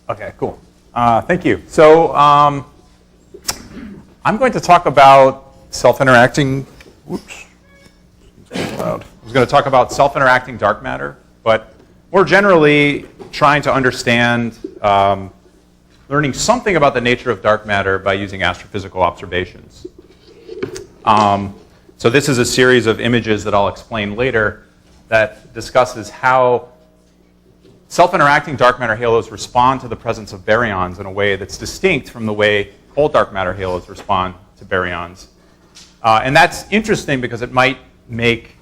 Okay, cool. Thank you. So I'm going to talk about self-interacting. Whoops. Loud. I was going to talk about self-interacting dark matter, but more generally trying to understand learning something about the nature of dark matter by using astrophysical observations. So this is a series of images that I'll explain later that discusses how self-interacting dark matter halos respond to the presence of baryons in a way that's distinct from the way cold dark matter halos respond to baryons. And that's interesting because it might make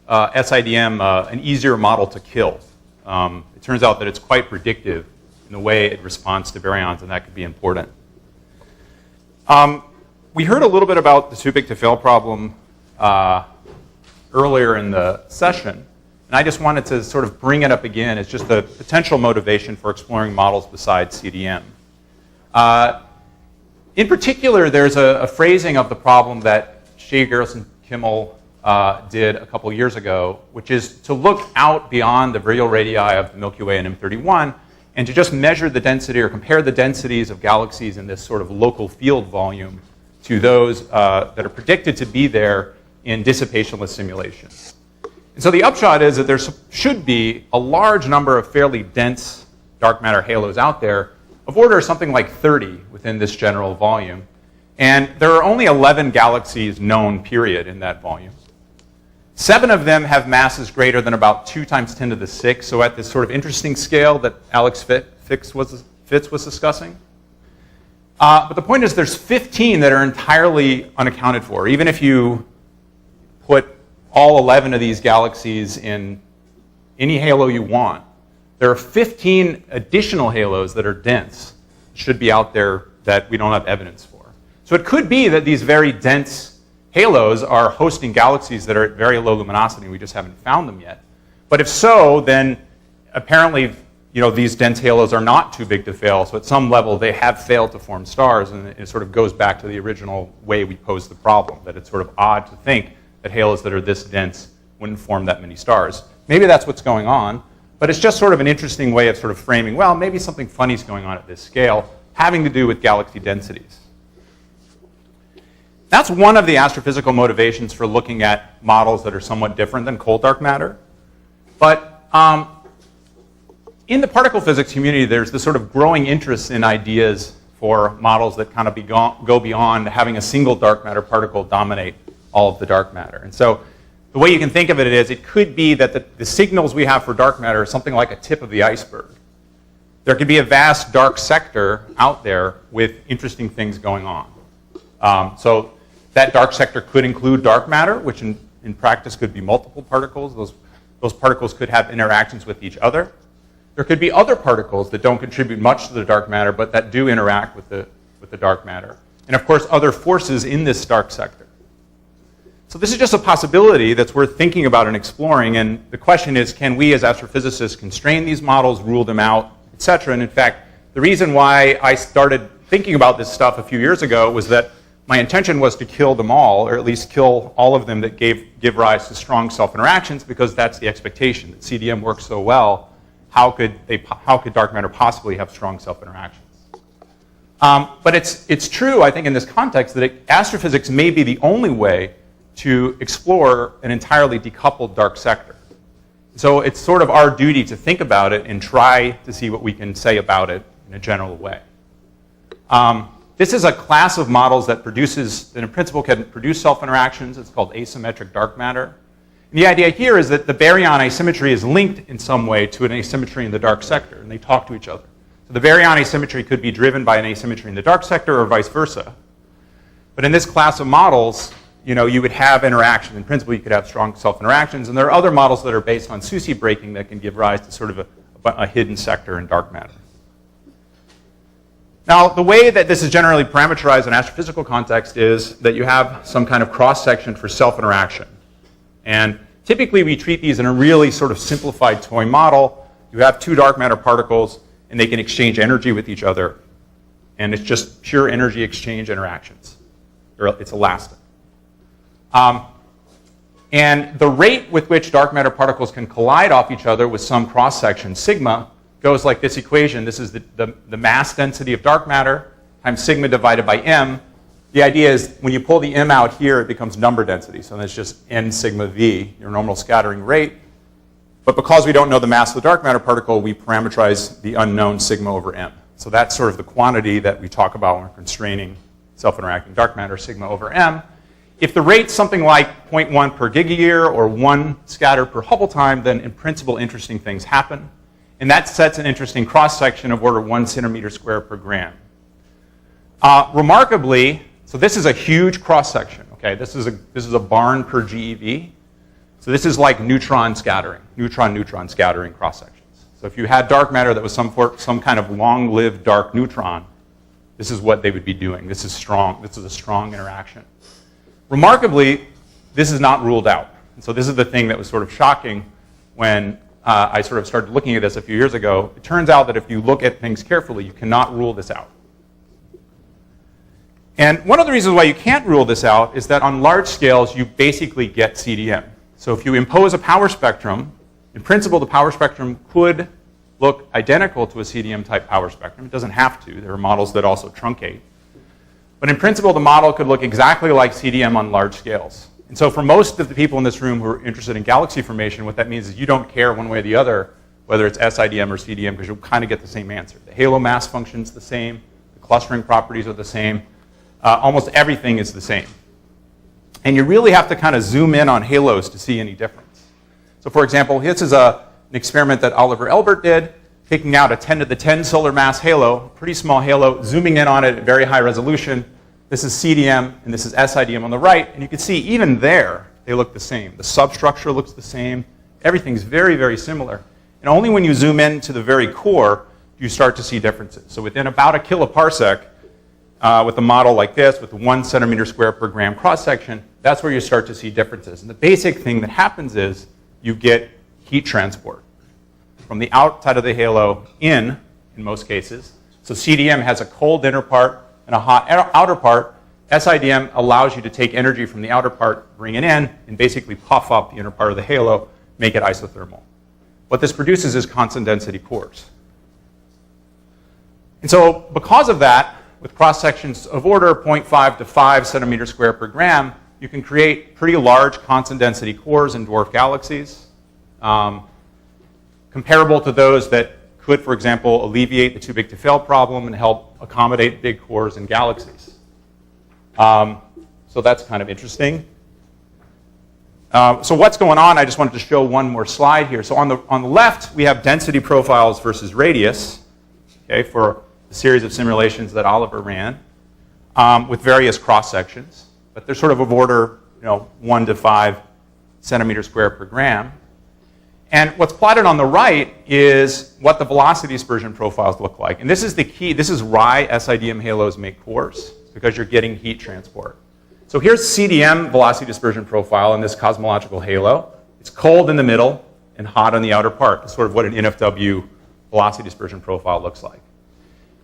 SIDM an easier model to kill. It turns out that it's quite predictive in the way it responds to baryons, and that could be important. We heard a little bit about the Subic to fail problem earlier in the session. And I just wanted to sort of bring it up again as just a potential motivation for exploring models besides CDM. In particular, there's a phrasing of the problem that Shea, Garrison, Kimmel did a couple years ago, which is to look out beyond the virial radii of the Milky Way and M31 and to just measure the density or compare the densities of galaxies in this sort of local field volume to those that are predicted to be there in dissipationless simulations. And so the upshot is that there should be a large number of fairly dense dark matter halos out there of order something like 30 within this general volume. And there are only 11 galaxies known, period, in that volume. 7 of them have masses greater than about 2 times 10 to the 6, so at this sort of interesting scale that Alex Fitz was discussing. But the point is there's 15 that are entirely unaccounted for. Even if you put all 11 of these galaxies in any halo you want, there are 15 additional halos that are dense, should be out there that we don't have evidence for. So it could be that these very dense halos are hosting galaxies that are at very low luminosity. We just haven't found them yet. But if so, then apparently these dense halos are not too big to fail. So at some level, they have failed to form stars. And it sort of goes back to the original way we posed the problem, that it's sort of odd to think that halos that are this dense wouldn't form that many stars. Maybe that's what's going on, but it's just sort of an interesting way of sort of framing, well, maybe something funny is going on at this scale, having to do with galaxy densities. That's one of the astrophysical motivations for looking at models that are somewhat different than cold dark matter. But in the particle physics community, there's this sort of growing interest in ideas for models that kind of go beyond having a single dark matter particle dominate all of the dark matter. And so the way you can think of it is it could be that the signals we have for dark matter are something like a tip of the iceberg. There could be a vast dark sector out there with interesting things going on. So that dark sector could include dark matter, which in practice could be multiple particles. Those particles could have interactions with each other. There could be other particles that don't contribute much to the dark matter, but that do interact with the dark matter. And of course, other forces in this dark sector. So this is just a possibility that's worth thinking about and exploring. And the question is, can we as astrophysicists constrain these models, rule them out, et cetera? And in fact, the reason why I started thinking about this stuff a few years ago was that my intention was to kill them all, or at least kill all of them that give rise to strong self-interactions, because that's the expectation. That CDM works so well, how could dark matter possibly have strong self-interactions? But it's true, I think, in this context that astrophysics may be the only way to explore an entirely decoupled dark sector. So it's sort of our duty to think about it and try to see what we can say about it in a general way. This is a class of models that in principle can produce self-interactions. It's called asymmetric dark matter. And the idea here is that the baryon asymmetry is linked in some way to an asymmetry in the dark sector, and they talk to each other. So the baryon asymmetry could be driven by an asymmetry in the dark sector or vice versa. But in this class of models, you would have interaction. In principle, you could have strong self-interactions. And there are other models that are based on SUSY breaking that can give rise to sort of a hidden sector in dark matter. Now, the way that this is generally parameterized in astrophysical context is that you have some kind of cross-section for self-interaction. And typically, we treat these in a really sort of simplified toy model. You have 2 dark matter particles, and they can exchange energy with each other. And it's just pure energy exchange interactions. It's elastic. And the rate with which dark matter particles can collide off each other with some cross-section, sigma, goes like this equation. This is the mass density of dark matter times sigma divided by m. The idea is when you pull the m out here, it becomes number density. So that's just n sigma v, your normal scattering rate. But because we don't know the mass of the dark matter particle, we parameterize the unknown sigma over m. So that's sort of the quantity that we talk about when we're constraining self-interacting dark matter, sigma over m. If the rate's something like 0.1 per gigayear or 1 scatter per Hubble time, then in principle, interesting things happen. And that sets an interesting cross-section of order 1 centimeter square per gram. Remarkably, so this is a huge cross-section. Okay, this is a barn per GeV. So this is like neutron scattering, neutron-neutron scattering cross-sections. So if you had dark matter that was some kind of long-lived dark neutron, this is what they would be doing. This is strong. This is a strong interaction. Remarkably, this is not ruled out. And so this is the thing that was sort of shocking when I sort of started looking at this a few years ago. It turns out that if you look at things carefully, you cannot rule this out. And one of the reasons why you can't rule this out is that on large scales, you basically get CDM. So if you impose a power spectrum, in principle, the power spectrum could look identical to a CDM-type power spectrum. It doesn't have to. There are models that also truncate. But in principle, the model could look exactly like CDM on large scales. And so for most of the people in this room who are interested in galaxy formation, what that means is you don't care one way or the other whether it's SIDM or CDM because you'll kind of get the same answer. The halo mass function's the same. The clustering properties are the same. Almost everything is the same. And you really have to kind of zoom in on halos to see any difference. So for example, this is an experiment that Oliver Elbert did, taking out a 10 to the 10 solar mass halo, pretty small halo, zooming in on it at very high resolution. This is CDM, and this is SIDM on the right. And you can see even there, they look the same. The substructure looks the same. Everything's very, very similar. And only when you zoom in to the very core do you start to see differences. So within about a kiloparsec, with a model like this, with the 1 centimeter square per gram cross-section, that's where you start to see differences. And the basic thing that happens is you get heat transport from the outside of the halo in most cases. So CDM has a cold inner part and a hot outer part. SIDM allows you to take energy from the outer part, bring it in, and basically puff up the inner part of the halo, make it isothermal. What this produces is constant density cores. And so because of that, with cross-sections of order 0.5 to 5 centimeters square per gram, you can create pretty large constant density cores in dwarf galaxies, comparable to those that could, for example, alleviate the too big to fail problem and help accommodate big cores in galaxies. So that's kind of interesting. So what's going on? I just wanted to show one more slide here. So on the left, we have density profiles versus radius, okay, for a series of simulations that Oliver ran with various cross-sections. But they're sort of order 1 to 5 centimeters square per gram. And what's plotted on the right is what the velocity dispersion profiles look like. And this is the key. This is why SIDM halos make cores, because you're getting heat transport. So here's CDM velocity dispersion profile in this cosmological halo. It's cold in the middle and hot on the outer part. It's sort of what an NFW velocity dispersion profile looks like.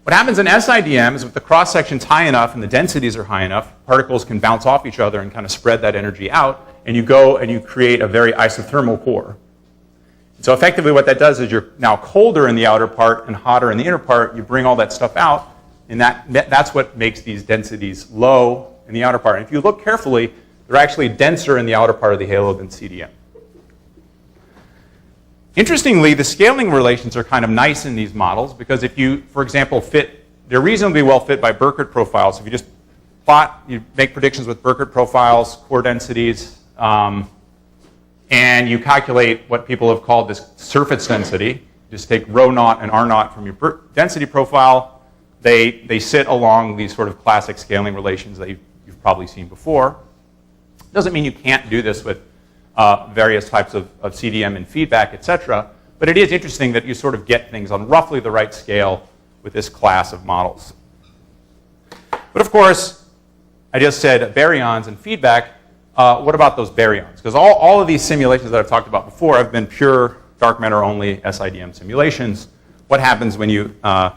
What happens in SIDM is if the cross-section's high enough and the densities are high enough, particles can bounce off each other and kind of spread that energy out, and you go and you create a very isothermal core. So effectively what that does is you're now colder in the outer part and hotter in the inner part. You bring all that stuff out, and that's what makes these densities low in the outer part. And if you look carefully, they're actually denser in the outer part of the halo than CDM. Interestingly, the scaling relations are kind of nice in these models because if you, for example, they're reasonably well fit by Burkert profiles. If you just plot, you make predictions with Burkert profiles, core densities, and you calculate what people have called this surface density. Just take rho naught and r naught from your density profile. They sit along these sort of classic scaling relations that you've probably seen before. Doesn't mean you can't do this with various types of CDM and feedback, et cetera. But it is interesting that you sort of get things on roughly the right scale with this class of models. But of course, I just said baryons and feedback. What about those baryons? Because all of these simulations that I've talked about before have been pure dark matter only SIDM simulations. What happens when you try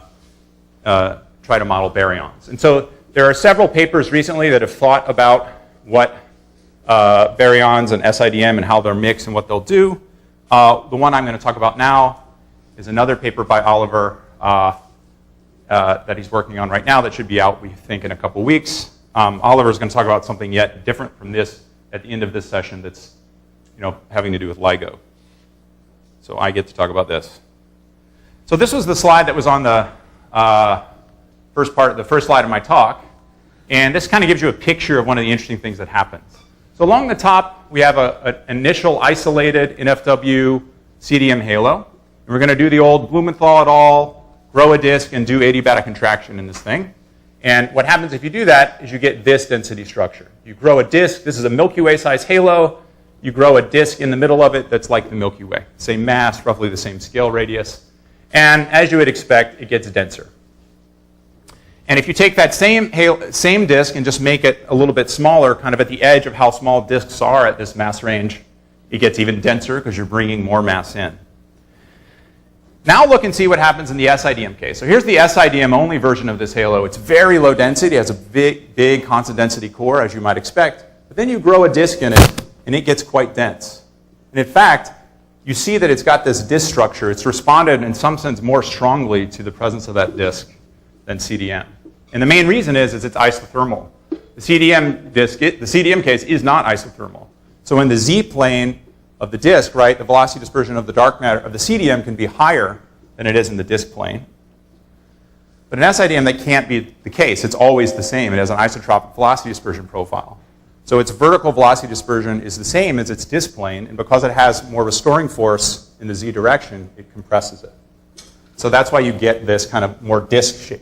to model baryons? And so there are several papers recently that have thought about what baryons and SIDM and how they're mixed and what they'll do. The one I'm going to talk about now is another paper by Oliver that he's working on right now that should be out, we think, in a couple weeks. Oliver is going to talk about something yet different from this at the end of this session that's having to do with LIGO. So I get to talk about this. So this was the slide that was on the first slide of my talk. And this kind of gives you a picture of one of the interesting things that happens. So along the top, we have an initial isolated NFW CDM halo. And we're going to do the old Blumenthal et al., grow a disk, and do adiabatic contraction in this thing. And what happens if you do that is you get this density structure. You grow a disk. This is a Milky Way-sized halo. You grow a disk in the middle of it that's like the Milky Way. Same mass, roughly the same scale radius. And as you would expect, it gets denser. And if you take that same disk and just make it a little bit smaller, kind of at the edge of how small disks are at this mass range, it gets even denser because you're bringing more mass in. Now look and see what happens in the SIDM case. So here's the SIDM only version of this halo. It's very low density. It has a big constant density core, as you might expect. But then you grow a disk in it, and it gets quite dense. And in fact, you see that it's got this disk structure. It's responded in some sense more strongly to the presence of that disk than CDM. And the main reason is it's isothermal. The CDM case is not isothermal. So in the Z plane of the disk, right, the velocity dispersion of the dark matter of the CDM can be higher than it is in the disk plane. But in SIDM, that can't be the case. It's always the same. It has an isotropic velocity dispersion profile. So its vertical velocity dispersion is the same as its disk plane, and because it has more restoring force in the Z direction, it compresses it. So that's why you get this kind of more disk shape.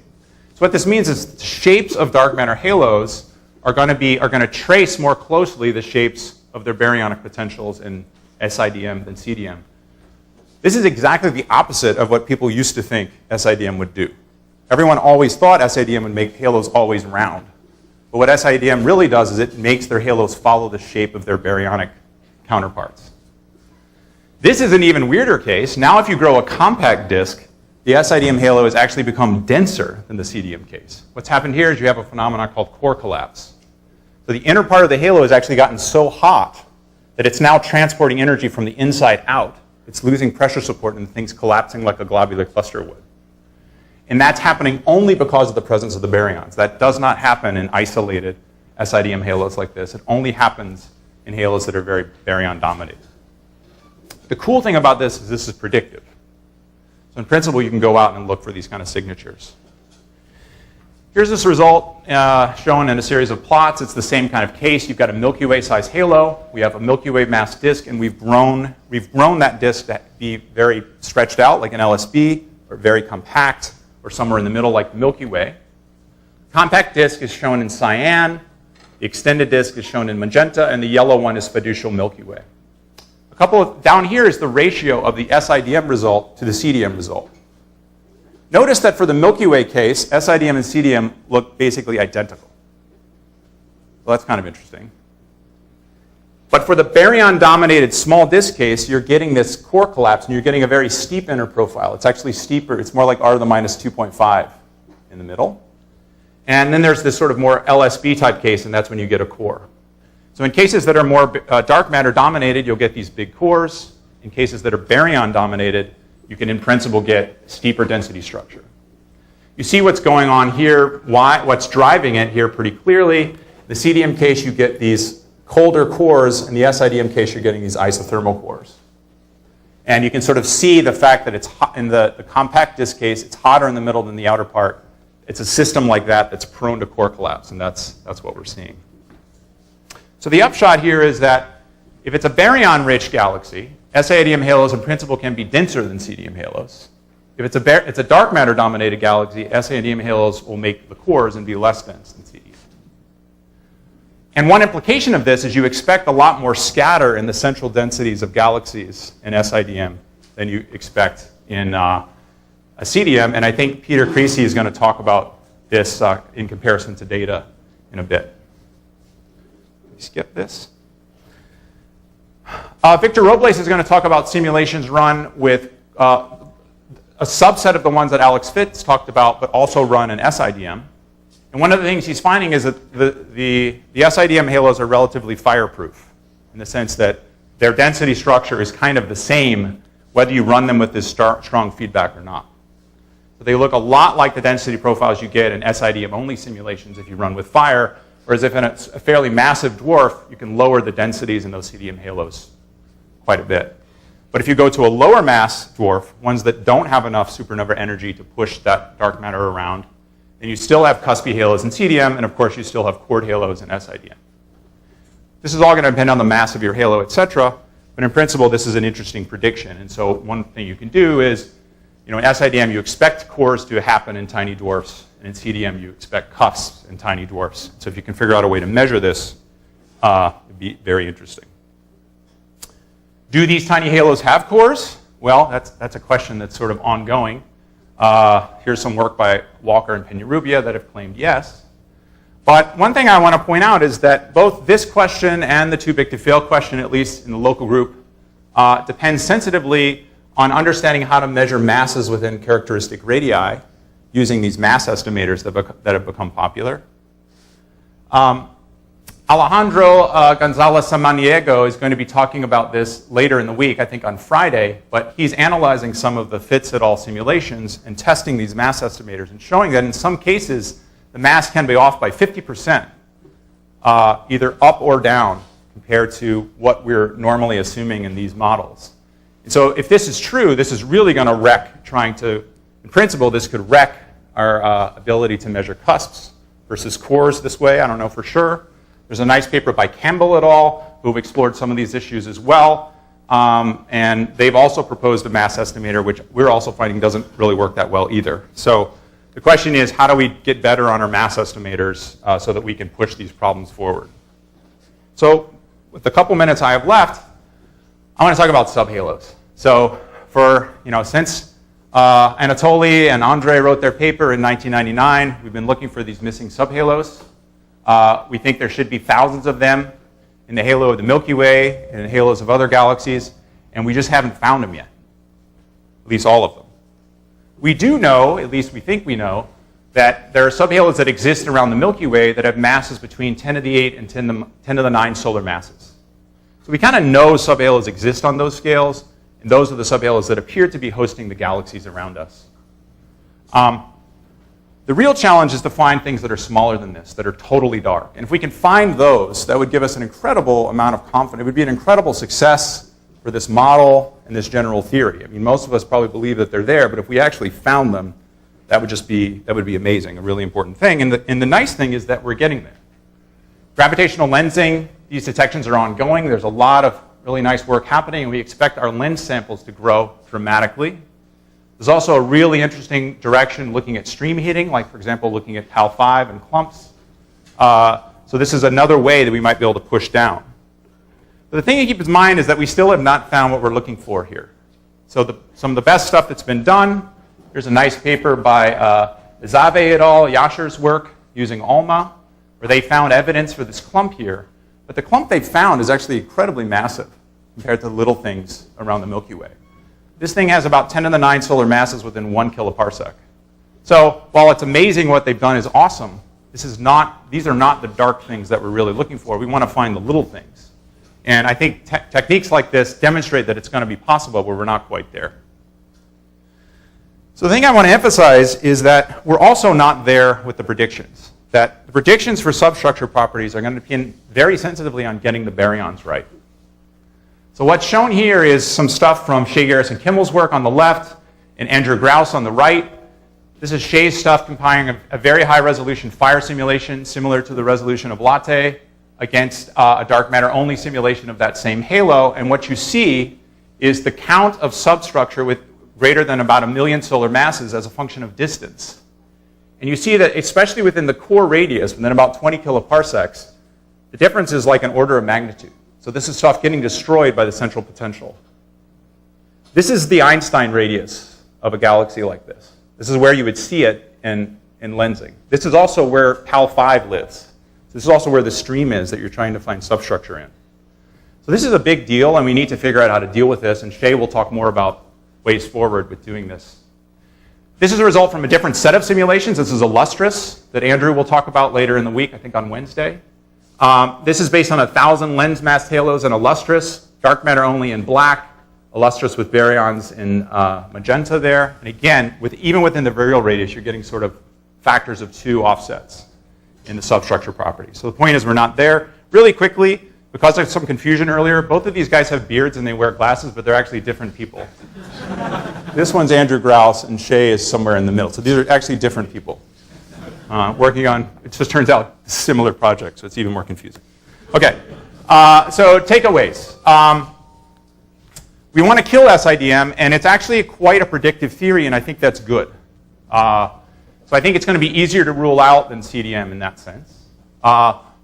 So what this means is the shapes of dark matter halos are going to trace more closely the shapes of their baryonic potentials in SIDM than CDM. This is exactly the opposite of what people used to think SIDM would do. Everyone always thought SIDM would make halos always round. But what SIDM really does is it makes their halos follow the shape of their baryonic counterparts. This is an even weirder case. Now if you grow a compact disk, the SIDM halo has actually become denser than the CDM case. What's happened here is you have a phenomenon called core collapse. So the inner part of the halo has actually gotten so hot that it's now transporting energy from the inside out. It's losing pressure support and things collapsing like a globular cluster would. And that's happening only because of the presence of the baryons. That does not happen in isolated SIDM halos like this. It only happens in halos that are very baryon dominated. The cool thing about this is predictive. So in principle, you can go out and look for these kind of signatures. Here's this result shown in a series of plots. It's the same kind of case. You've got a Milky Way-sized halo. We have a Milky Way mass disk, and we've grown that disk to be very stretched out, like an LSB, or very compact, or somewhere in the middle, like the Milky Way. Compact disk is shown in cyan. The extended disk is shown in magenta, and the yellow one is fiducial Milky Way. Down here is the ratio of the SIDM result to the CDM result. Notice that for the Milky Way case, SIDM and CDM look basically identical. Well, that's kind of interesting. But for the baryon-dominated small disk case, you're getting this core collapse, and you're getting a very steep inner profile. It's actually steeper. It's more like r to the minus 2.5 in the middle. And then there's this sort of more LSB-type case, and that's when you get a core. So in cases that are more dark matter-dominated, you'll get these big cores. In cases that are baryon-dominated, you can, in principle, get steeper density structure. You see what's going on here, what's driving it here pretty clearly. The CDM case, you get these colder cores. In the SIDM case, you're getting these isothermal cores. And you can sort of see the fact that it's hot in the compact disk case, it's hotter in the middle than the outer part. It's a system like that that's prone to core collapse, and that's what we're seeing. So the upshot here is that if it's a baryon-rich galaxy, SIDM halos in principle can be denser than CDM halos. If it's a dark matter-dominated galaxy, SIDM halos will make the cores and be less dense than CDM. And one implication of this is you expect a lot more scatter in the central densities of galaxies in SIDM than you expect in a CDM, and I think Peter Creasy is going to talk about this in comparison to data in a bit. Skip this. Victor Robles is going to talk about simulations run with a subset of the ones that Alex Fitz talked about, but also run in SIDM. And one of the things he's finding is that the SIDM halos are relatively fireproof in the sense that their density structure is kind of the same whether you run them with this strong feedback or not. So they look a lot like the density profiles you get in SIDM-only simulations if you run with fire, whereas if in a fairly massive dwarf, you can lower the densities in those CDM halos quite a bit. But if you go to a lower mass dwarf, ones that don't have enough supernova energy to push that dark matter around, then you still have cuspy halos in CDM, and of course you still have chord halos in SIDM. This is all going to depend on the mass of your halo, et cetera, but in principle this is an interesting prediction. And so one thing you can do is, in SIDM you expect cores to happen in tiny dwarfs, and in CDM you expect cusps in tiny dwarfs. So if you can figure out a way to measure this, it'd be very interesting. Do these tiny halos have cores? Well, that's a question that's sort of ongoing. Here's some work by Walker and Peñarrubia that have claimed yes. But one thing I want to point out is that both this question and the too big to fail question, at least in the local group, depend sensitively on understanding how to measure masses within characteristic radii using these mass estimators that have become popular. Alejandro Gonzalez Samaniego is going to be talking about this later in the week, I think on Friday, but he's analyzing some of the Fitts et al. Simulations and testing these mass estimators and showing that in some cases the mass can be off by 50%, either up or down compared to what we're normally assuming in these models. And so if this is true, this is really going to wreck in principle, this could wreck our ability to measure cusps versus cores this way. I don't know for sure. There's a nice paper by Campbell et al. Who've explored some of these issues as well. And they've also proposed a mass estimator, which we're also finding doesn't really work that well either. So the question is, how do we get better on our mass estimators so that we can push these problems forward? So with the couple minutes I have left, I want to talk about subhalos. So since Anatoly and Andre wrote their paper in 1999, we've been looking for these missing subhalos. We think there should be thousands of them in the halo of the Milky Way and in halos of other galaxies, and we just haven't found them yet, at least all of them. We do know, at least we think we know, that there are subhalos that exist around the Milky Way that have masses between 10 to the 8 and 10 to the 9 solar masses. So we kind of know subhalos exist on those scales, and those are the subhalos that appear to be hosting the galaxies around us. The real challenge is to find things that are smaller than this, that are totally dark. And if we can find those, that would give us an incredible amount of confidence. It would be an incredible success for this model and this general theory. I mean, most of us probably believe that they're there, but if we actually found them, that would be amazing, a really important thing. And the nice thing is that we're getting there. Gravitational lensing, these detections are ongoing. There's a lot of really nice work happening, and we expect our lens samples to grow dramatically. There's also a really interesting direction looking at stream heating, like, for example, looking at PAL5 and clumps. So this is another way that we might be able to push down. But the thing to keep in mind is that we still have not found what we're looking for here. So some of the best stuff that's been done, here's a nice paper by XAVI et al., Yasher's work, using ALMA, where they found evidence for this clump here. But the clump they found is actually incredibly massive compared to the little things around the Milky Way. This thing has about 10 to the 9 solar masses within 1 kiloparsec. So while it's amazing what they've done is awesome, these are not the dark things that we're really looking for. We want to find the little things. And I think techniques like this demonstrate that it's going to be possible, but we're not quite there. So the thing I want to emphasize is that we're also not there with the predictions. That the predictions for substructure properties are going to depend very sensitively on getting the baryons right. So what's shown here is some stuff from Shea, Garrison, Kimmel's work on the left and Andrew Grouse on the right. This is Shea's stuff compiling a very high resolution fire simulation similar to the resolution of Latte against a dark matter only simulation of that same halo. And what you see is the count of substructure with greater than about 1 million solar masses as a function of distance. And you see that especially within the core radius, within about 20 kiloparsecs, the difference is like an order of magnitude. So this is stuff getting destroyed by the central potential. This is the Einstein radius of a galaxy like this. This is where you would see it in lensing. This is also where PAL5 lives. This is also where the stream is that you're trying to find substructure in. So this is a big deal, and we need to figure out how to deal with this, and Shea will talk more about ways forward with doing this. This is a result from a different set of simulations. This is Illustris that Andrew will talk about later in the week, I think on Wednesday. This is based on 1,000 lens masked halos in Illustris, dark matter only in black, illustrious with baryons in magenta there. And again, even within the virial radius, you're getting sort of factors of 2 offsets in the substructure property. So the point is we're not there. Really quickly, because there's some confusion earlier, both of these guys have beards and they wear glasses, but they're actually different people. This one's Andrew Grouse, and Shay is somewhere in the middle. So these are actually different people working on, it just turns out, similar projects, so it's even more confusing. Okay, so takeaways. We want to kill SIDM, and it's actually quite a predictive theory, and I think that's good. So I think it's going to be easier to rule out than CDM in that sense.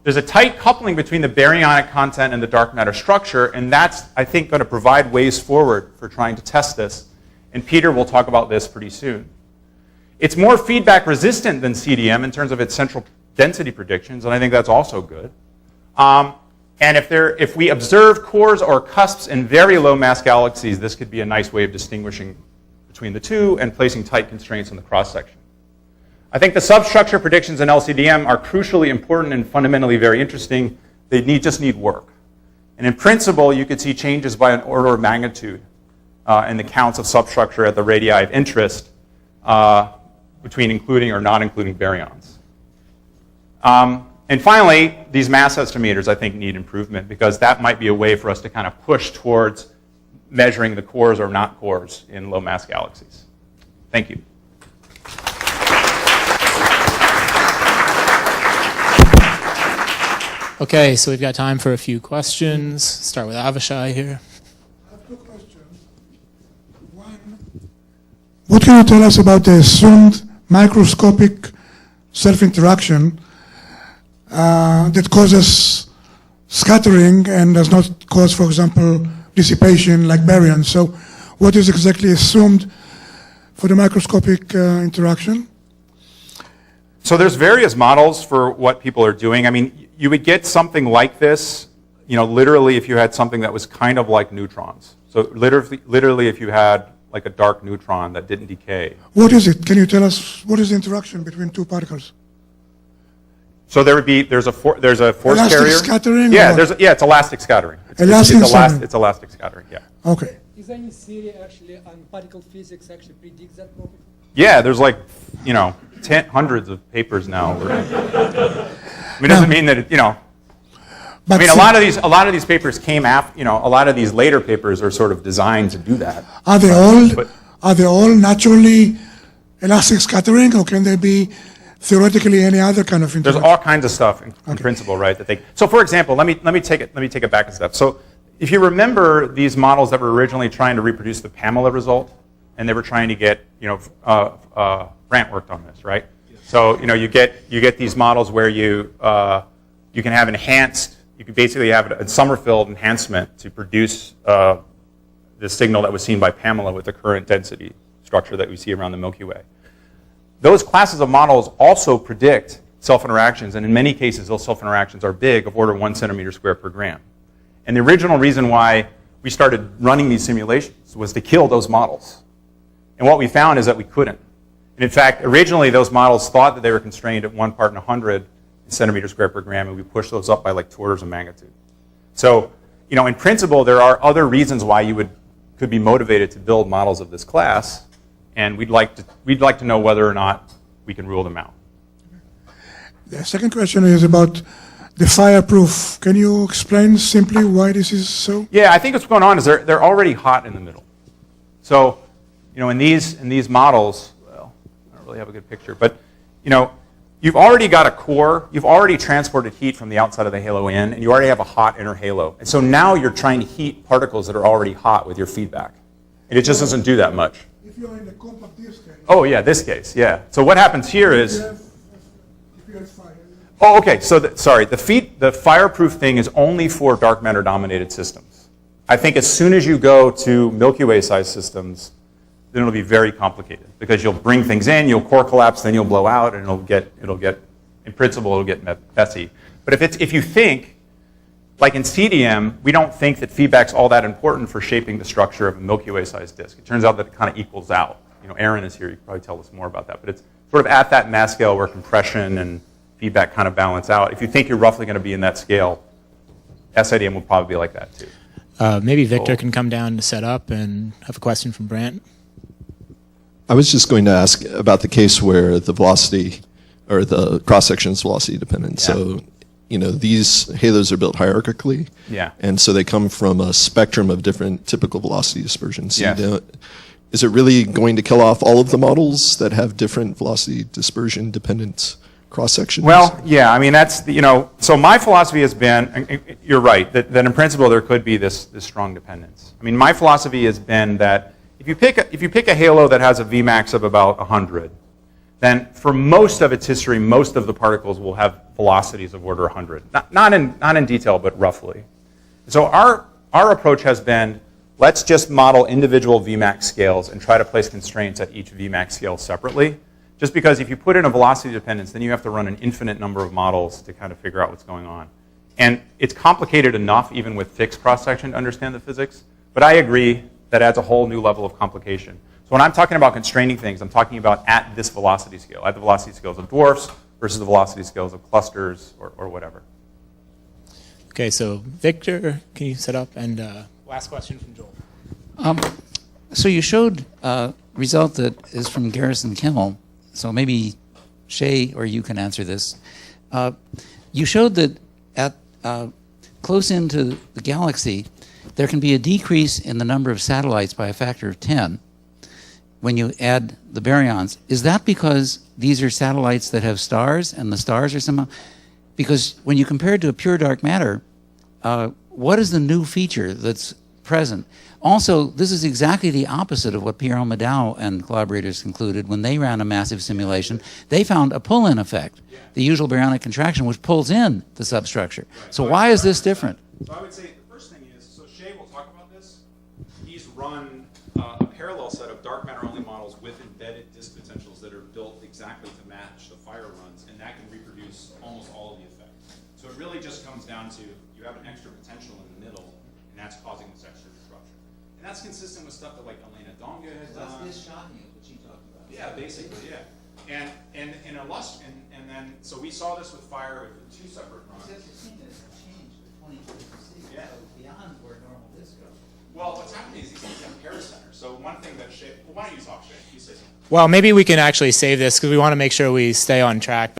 There's a tight coupling between the baryonic content and the dark matter structure, and that's, I think, going to provide ways forward for trying to test this. And Peter will talk about this pretty soon. It's more feedback resistant than CDM in terms of its central density predictions, and I think that's also good. And if we observe cores or cusps in very low mass galaxies, this could be a nice way of distinguishing between the two and placing tight constraints on the cross-section. I think the substructure predictions in LCDM are crucially important and fundamentally very interesting. They just need work. And in principle, you could see changes by an order of magnitude in the counts of substructure at the radii of interest between including or not including baryons. And finally, these mass estimators, I think, need improvement because that might be a way for us to kind of push towards measuring the cores or not cores in low mass galaxies. Thank you. Okay, so we've got time for a few questions. Start with Avishai here. I have 2 questions. One, what can you tell us about the assumed microscopic self-interaction that causes scattering and does not cause, for example, dissipation like baryons? So what is exactly assumed for the microscopic interaction? So there's various models for what people are doing. I mean, you would get something like this, literally if you had something that was kind of like neutrons. So literally if you had like a dark neutron that didn't decay. What is it? Can you tell us what is the interaction between 2 particles? So there's a force elastic carrier. Scattering? Yeah, it's elastic scattering. It's elastic scattering. Yeah. Okay. Is any theory actually on particle physics actually predicts that property? Yeah, there's like hundreds of papers now. I mean, it doesn't mean that But a lot of these papers came after. A lot of these later papers are sort of designed to do that. Are they all naturally elastic scattering, or can they be theoretically any other kind of interaction? There's all kinds of stuff in principle, right? So, for example, let me take it back a step. So, if you remember these models that were originally trying to reproduce the Pamela result, and they were trying to get Brant worked on this, right? So you get these models where you can have enhanced. You can basically have a Sommerfeld enhancement to produce the signal that was seen by Pamela with the current density structure that we see around the Milky Way. Those classes of models also predict self-interactions, and in many cases, those self-interactions are big, of order 1 centimeter squared per gram. And the original reason why we started running these simulations was to kill those models. And what we found is that we couldn't. And in fact, originally those models thought that they were constrained at 1 part in 100 centimeters squared per gram, and we pushed those up by like 2 orders of magnitude. So, in principle, there are other reasons why you could be motivated to build models of this class, and we'd like to know whether or not we can rule them out. The second question is about the fireproof. Can you explain simply why this is so? Yeah, I think what's going on is they're already hot in the middle. So, in these models, well, I don't really have a good picture, but you've already got a core, you've already transported heat from the outside of the halo in, and you already have a hot inner halo. And so now you're trying to heat particles that are already hot with your feedback. And it just doesn't do that much. If you're in the compact disk case. Oh yeah, this case, yeah. So what happens here is. If you have fire. Oh, okay. So the fireproof thing is only for dark matter dominated systems. I think as soon as you go to Milky Way sized systems, then it'll be very complicated because you'll bring things in, you'll core collapse, then you'll blow out, and it'll get in principle it'll get messy. But if you think, like in CDM, we don't think that feedback's all that important for shaping the structure of a Milky Way sized disk. It turns out that it kind of equals out. Aaron is here, he could probably tell us more about that. But it's sort of at that mass scale where compression and feedback kind of balance out. If you think you're roughly going to be in that scale, SIDM will probably be like that too. Maybe Victor can come down to set up and have a question from Brant. I was just going to ask about the case where the velocity or the cross-section is velocity dependent. Yeah. So, you know, these halos are built hierarchically. Yeah. And so they come from a spectrum of different typical velocity dispersions. Yes. Is it really going to kill off all of the models that have different velocity dispersion dependent cross-sections? Well, yeah, I mean, that's, you know, so my philosophy has been, you're right, that in principle there could be this strong dependence. I mean, my philosophy has been that if you pick a halo that has a Vmax of about 100, then for most of its history, most of the particles will have velocities of order 100. Not in detail, but roughly. So our approach has been, let's just model individual Vmax scales and try to place constraints at each Vmax scale separately. Just because if you put in a velocity dependence, then you have to run an infinite number of models to kind of figure out what's going on. And it's complicated enough, even with fixed cross-section, to understand the physics. But I agree that adds a whole new level of complication. So when I'm talking about constraining things, I'm talking about at this velocity scale, at the velocity scales of dwarfs versus the velocity scales of clusters or whatever. Okay, so Victor, can you set up? And last question from Joel. So you showed a result that is from Garrison Kimmel. So maybe Shay or you can answer this. You showed that at close into the galaxy, there can be a decrease in the number of satellites by a factor of 10 when you add the baryons. Is that because these are satellites that have stars and the stars are somehow? Because when you compare it to a pure dark matter, what is the new feature that's present? Also, this is exactly the opposite of what Pierre Madao and collaborators concluded when they ran a massive simulation. They found a pull-in effect, the usual baryonic contraction, which pulls in the substructure. So why is this different? So I would say the first thing is, so Shay will talk about this. He's run a parallel set of dark matter-only models with embedded disk potentials that are built exactly to match the fire runs, and that can reproduce almost all of the effect. So it really just comes down to you have an extra potential in the middle, and that's causing this extra disruption. And that's consistent with stuff that like Elena Donga has done. That's shocking, what she talked about. Yeah, basically, yeah. And then so we saw this with fire with two separate runs. Except you've seen this change with 20 Yeah. beyond where normal disk goes. Well, what's happening is these things have paracenter. So one thing that Shay, well, why don't you talk, Shay? You say something. Well, maybe we can actually save this because we want to make sure we stay on track.